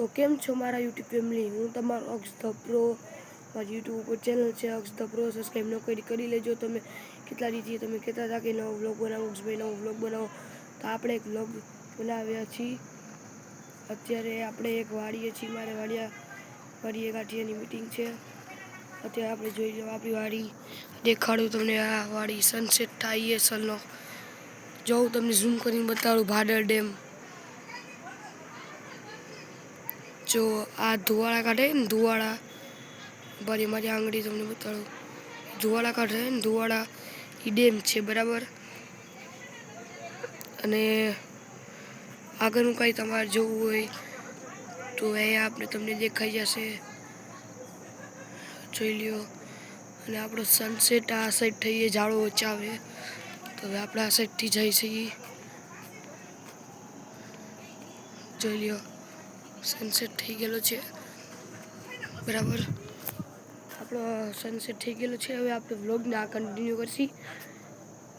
તો કેમ છો મારા યુટ્યુબ ફેમિલી? હું તમારો અક્ષ ધ પ્રો. મારી યુટ્યુબ ઉપર ચેનલ છે અક્ષ ધ પ્રો. સબસ્ક્રાઈબ ન કરી લેજો. તમે કેટલા દીથી તમે કહેતા હતા કે નવો વ્લોગ બનાવો, અક્ષભાઈ નવો વ્લોગ બનાવો, તો આપણે એક વ્લોગ બનાવ્યા છીએ. અત્યારે આપણે એક વાડીએ છીએ, મારે વાડીએ ગાંઠિયાની મીટિંગ છે. અત્યારે આપણે જોઈ લો આપણી વાડી, દેખાડું તમને આ વાડી સનસેટ થાય સનનો. જો હું તમને ઝૂમ કરીને બતાડું ભાડર ડેમ. જો આ ધુવાળા કાઢે ને ધુવાળા, મારી આંગળી તમને બતાડું, ધુવાળા કાઢે ને ધુવાળા, એ ડેમ છે બરાબર. અને આગળનું કાંઈ તમારે જોવું હોય તો અહીંયા આપણે તમને દેખાઈ જશે, જોઈ લ્યો. અને આપણો સનસેટ આ સાઈડ થઈએ ઝાડો વચ્ચે આવે, તો હવે આપણે આ સાઈડથી જઈ છીએ. જોઈ લ્યો સનસેટ થઈ ગયેલો છે બરાબર. આપણો સનસેટ થઈ ગયેલો છે. હવે આપણે વ્લોગને આ કન્ટિન્યુ કરશી.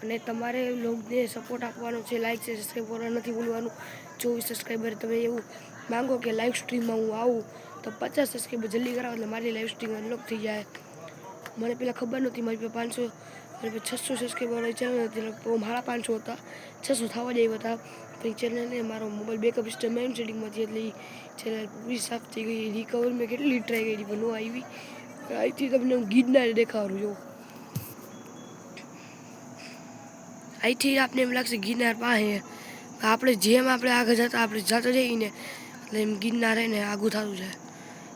અને તમારે વ્લોગને સપોર્ટ આપવાનો છે, લાઈક છે, સબસ્ક્રાઈબ કરવાનું નથી ભૂલવાનું. 24 સબસ્ક્રાઈબર તમે એવું માંગો કે લાઈવ સ્ટ્રીમમાં હું આવું, તો 50 સબસ્ક્રાઈબર જલ્દી કરાવો એટલે મારી લાઈવ સ્ટ્રીમ અનલોક થઈ જાય. મને પહેલાં ખબર નહોતી, મારી પાસે 600 સબસ્ક્રાઈબર ચેનલ હતી, મારા 500 હતા, 600 થવા જ આવ્યા હતા. પછી ચેનલને મારો મોબાઈલ બેકઅપ સિસ્ટમ મેઇન સેટિંગમાંથી એટલે ચેનલ પૂરી સાફ થઈ ગઈ. રિકવર મેં કેટલી ટ્રાય કરી પણ ન આવી. અહીંથી તમને હું ગિરનાર દેખાડું છું. અહીંથી આપને એમ લાગશે ગિરનાર પાસે, આપણે જેમ આપણે આગળ જતા આપણે જતા જઈએ ને એટલે એમ ગિરનાર ને આગું થતું જાય,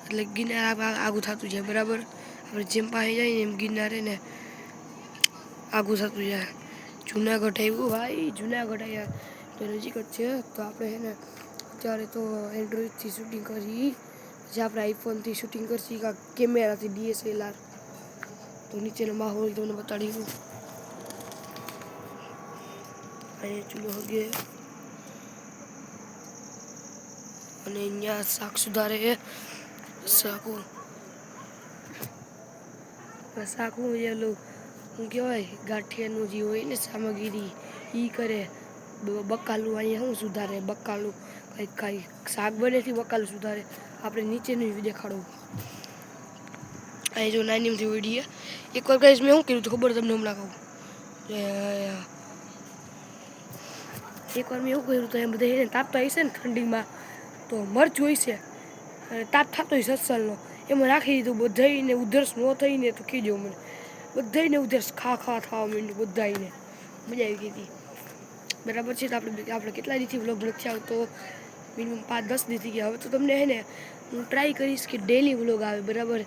એટલે ગિરનાર આગું થતું જાય બરાબર. આપણે જેમ પાસે જઈએ ને એમ ગિરનાર ને આગું થતું જાય. જુનાગઢ આવ્યું ભાઈ, જુનાગઢ આવ્યા તો નજીક જ છે. તો આપણે છે ને અત્યારે તો એન્ડ્રોઈડથી શૂટિંગ કરી, જે આપણે આઈફોનથી શૂટિંગ કરશી કાં કેમેરાથી DSLR. તો નીચેનો માહોલ તમને બતાડી દઉં. અહીંયા ચૂલો હગે અને અહીંયા શાક સુધારે શાકું હું કહેવાય ગાંઠિયાનું જે હોય ને સામગ્રી એ કરે. બકાલું અહીંયા શું સુધારે, બકાલું કંઈક શાક બનેથી બકાલું સુધારે. આપણે નીચેનું દેખાડું. અહીં જો નાનીમથી ઉડીએ એકવાર ગાઈસ મેં શું કર્યું તો ખબર તમને હમણાં કહું. એકવાર મેં એવું કર્યું તો એમ બધા તાપતા હશે ને ઠંડીમાં, તો મરચ હોય છે તાપ થતો હોય સત્સલનો, એમાં રાખી દીધું. બધાને ઉધરસ ન થઈને તો કીધો મને, બધાને ઉધરસ ખા થવા માંડ્યું બધાને. મજા આવી ગઈ હતી બરાબર છે. તો આપણે કેટલા દીથી વ્લોગ નથી આવતો, મિનિમમ 5-10 દીથી ગયા. હવે તો તમને હે ને હું ટ્રાય કરીશ કે ડેલી વ્લોગ આવે બરાબર.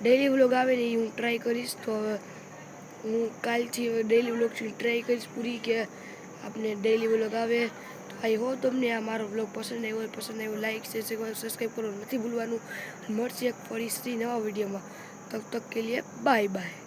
ડેલી વ્લોગ આવે ને એ હું ટ્રાય કરીશ. તો હું કાલથી ડેલી વ્લોગથી ટ્રાય કરીશ પૂરી કે આપણે ડેલી વ્લોગ આવે. તો આઈ હોપ તમને આ મારો વ્લોગ પસંદ આવ્યો લાઈક શેર સબસ્ક્રાઈબ કરવાનું નથી ભૂલવાનું. મળશે એક ફરી નવા વિડીયોમાં. તબ તક કે લીએ બાય બાય.